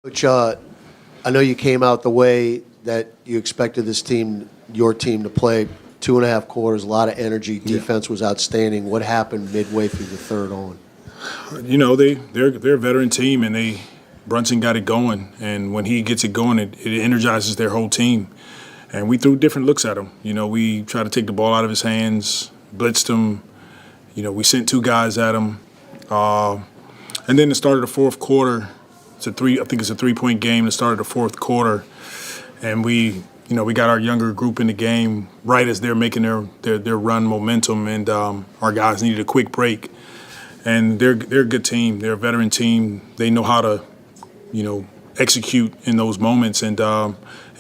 Coach, I know you came out the way that you expected this team, your team, to play. 2.5 quarters, a lot of energy. Defense was outstanding. What happened midway through the third on? You know, they're a veteran team, and Brunson got it going. And when he gets it going, it energizes their whole team. And we threw different looks at him. You know, we tried to take the ball out of his hands, blitzed him. You know, we sent 2 guys at him. And then the start of the fourth quarter, I think it's a 3-point game. The start of the fourth quarter, and we got our younger group in the game right as they're making their run momentum, and our guys needed a quick break. And they're a good team. They're a veteran team. They know how to, execute in those moments, and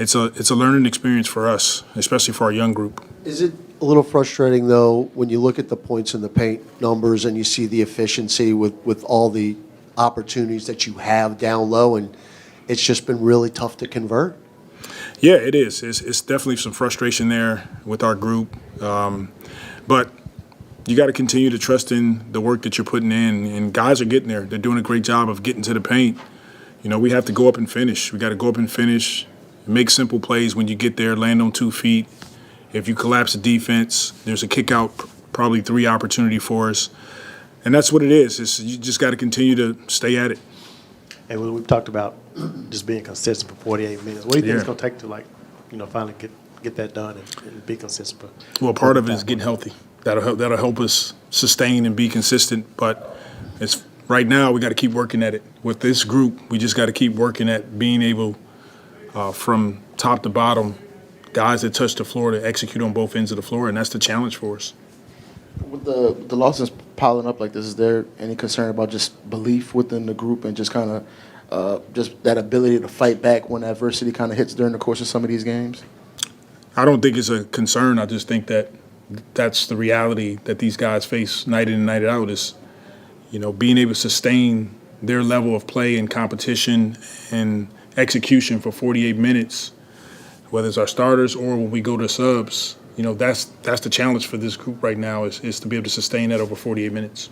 it's a learning experience for us, especially for our young group. Is it a little frustrating, though, when you look at the points in the paint numbers and you see the efficiency with all the opportunities that you have down low, and it's just been really tough to convert? Yeah, it is. It's definitely some frustration there with our group. But you got to continue to trust in the work that you're putting in. And guys are getting there. They're doing a great job of getting to the paint. You know, we have to go up and finish. We got to go up and finish, make simple plays when you get there, land on 2 feet. If you collapse the defense, there's a kick out, probably 3 opportunity for us. And that's what it is. You just got to continue to stay at it. And we've talked about just being consistent for 48 minutes. What do you think it's going to take to, finally get that done and be consistent? Well, part of it is getting healthy. That'll help us sustain and be consistent. But right now we got to keep working at it. With this group, we just got to keep working at being able, from top to bottom, guys that touch the floor to execute on both ends of the floor, and that's the challenge for us. With the losses piling up like this, is there any concern about just belief within the group and just kind of just that ability to fight back when adversity kind of hits during the course of some of these games? I don't think it's a concern. I just think that's the reality that these guys face night in and night out is, being able to sustain their level of play and competition and execution for 48 minutes, whether it's our starters or when we go to subs. That's the challenge for this group right now is to be able to sustain that over 48 minutes.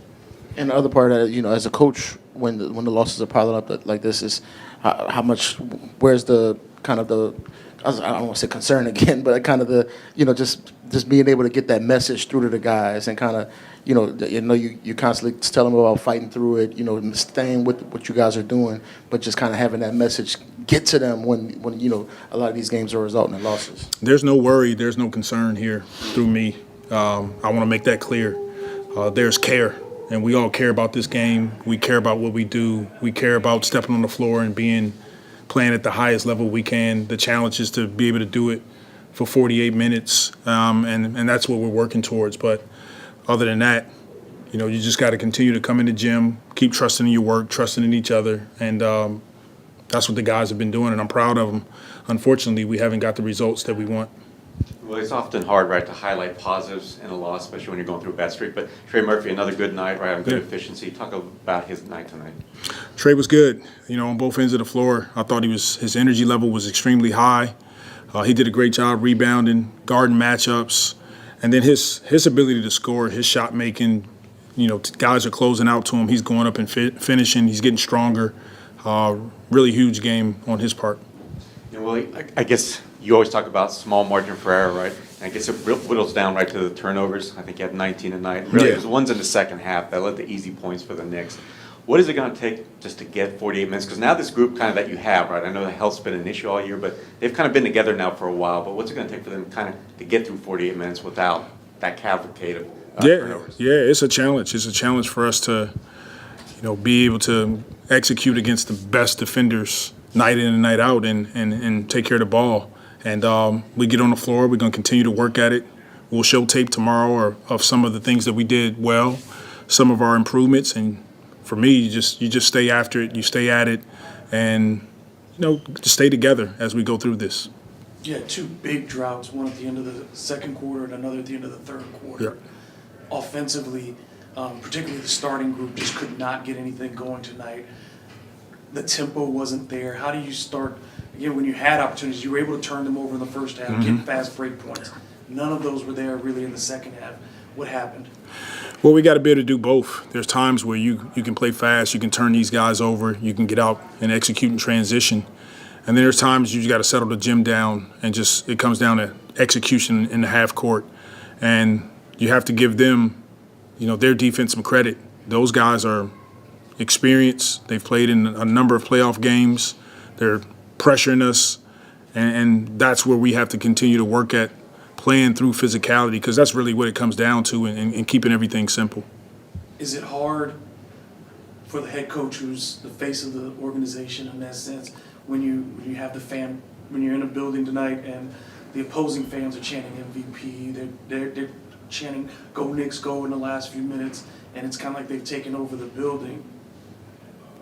And the other part of that, as a coach, when the losses are piling up like this, is how much, where's the kind of the, I don't want to say concern again, but kind of the, just being able to get that message through to the guys and kind of, you constantly tell them about fighting through it, staying with what you guys are doing, but just kind of having that message get to them when a lot of these games are resulting in losses. There's no worry, there's no concern here through me. I want to make that clear. There's care, and we all care about this game. We care about what we do. We care about stepping on the floor and playing at the highest level we can. The challenge is to be able to do it for 48 minutes, and that's what we're working towards. But other than that, you just got to continue to come in the gym, keep trusting in your work, trusting in each other, and that's what the guys have been doing, and I'm proud of them. Unfortunately, we haven't got the results that we want. Well, it's often hard, right, to highlight positives in a loss, especially when you're going through a bad streak. But Trey Murphy, another good night, right, on good efficiency. Talk about his night tonight. Trey was good, on both ends of the floor. I thought his energy level was extremely high. He did a great job rebounding, guarding matchups, and then his ability to score, his shot making. Guys are closing out to him. He's going up and finishing. He's getting stronger. Really huge game on his part. Well, I guess you always talk about small margin for error, right? I guess it whittles down right to the turnovers. I think you had 19 tonight. Really, it was the ones in the second half that led to easy points for the Knicks. What is it going to take just to get 48 minutes? Because now this group kind of that you have, right? I know the health's been an issue all year, but they've kind of been together now for a while. But what's it going to take for them kind of to get through 48 minutes without that cavalcade of turnovers? Yeah, it's a challenge. It's a challenge for us to, be able to execute against the best defenders night in and night out and take care of the ball. And we get on the floor. We're going to continue to work at it. We'll show tape tomorrow of some of the things that we did well, some of our improvements. And for me, you just stay after it. You stay at it, and just stay together as we go through this. You had 2 big droughts, one at the end of the second quarter and another at the end of the third quarter. Yeah. Offensively, particularly the starting group just could not get anything going tonight. The tempo wasn't there. How do you start? Again, when you had opportunities, you were able to turn them over in the first half, get fast break points. None of those were there really in the second half. What happened? Well, we got to be able to do both. There's times where you can play fast, you can turn these guys over, you can get out and execute in transition. And then there's times you got to settle the gym down and just it comes down to execution in the half court. And you have to give them, their defense some credit. Those guys are experienced. They've played in a number of playoff games. They're pressuring us. And that's where we have to continue to work at playing through physicality, because that's really what it comes down to, and keeping everything simple. Is it hard for the head coach, who's the face of the organization in that sense, when you have when you're in a building tonight and the opposing fans are chanting MVP, they're chanting "Go Knicks, go" in the last few minutes, and it's kind of like they've taken over the building?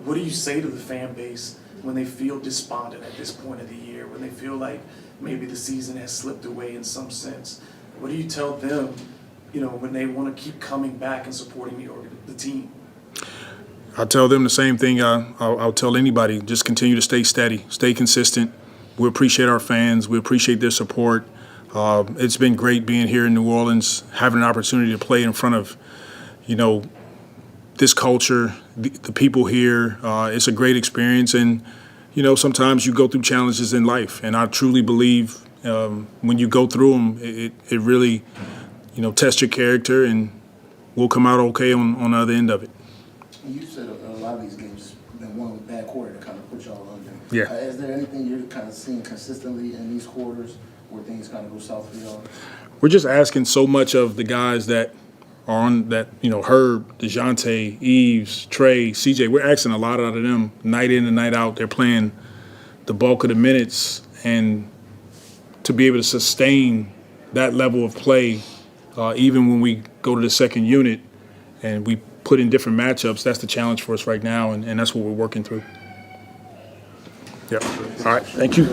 What do you say to the fan base when they feel despondent at this point of the year, when they feel like maybe the season has slipped away in some sense? What do you tell them, when they want to keep coming back and supporting the team? I tell them the same thing I'll tell anybody. Just continue to stay steady, stay consistent. We appreciate our fans. We appreciate their support. It's been great being here in New Orleans, having an opportunity to play in front of, this culture, the people here. It's a great experience. And, sometimes you go through challenges in life. And I truly believe when you go through them, it really, tests your character, and we'll come out okay on the other end of it. You said a lot of these games been won with bad quarter to kind of put y'all under. Yeah. Is there anything you're kind of seeing consistently in these quarters where things kind of go south for y'all? We're just asking so much of the guys that are on that, Herb, DeJounte, Eves, Trey, CJ. We're asking a lot out of them night in and night out. They're playing the bulk of the minutes, and to be able to sustain that level of play, even when we go to the second unit and we put in different matchups, that's the challenge for us right now, and that's what we're working through. Yeah. All right. Thank you.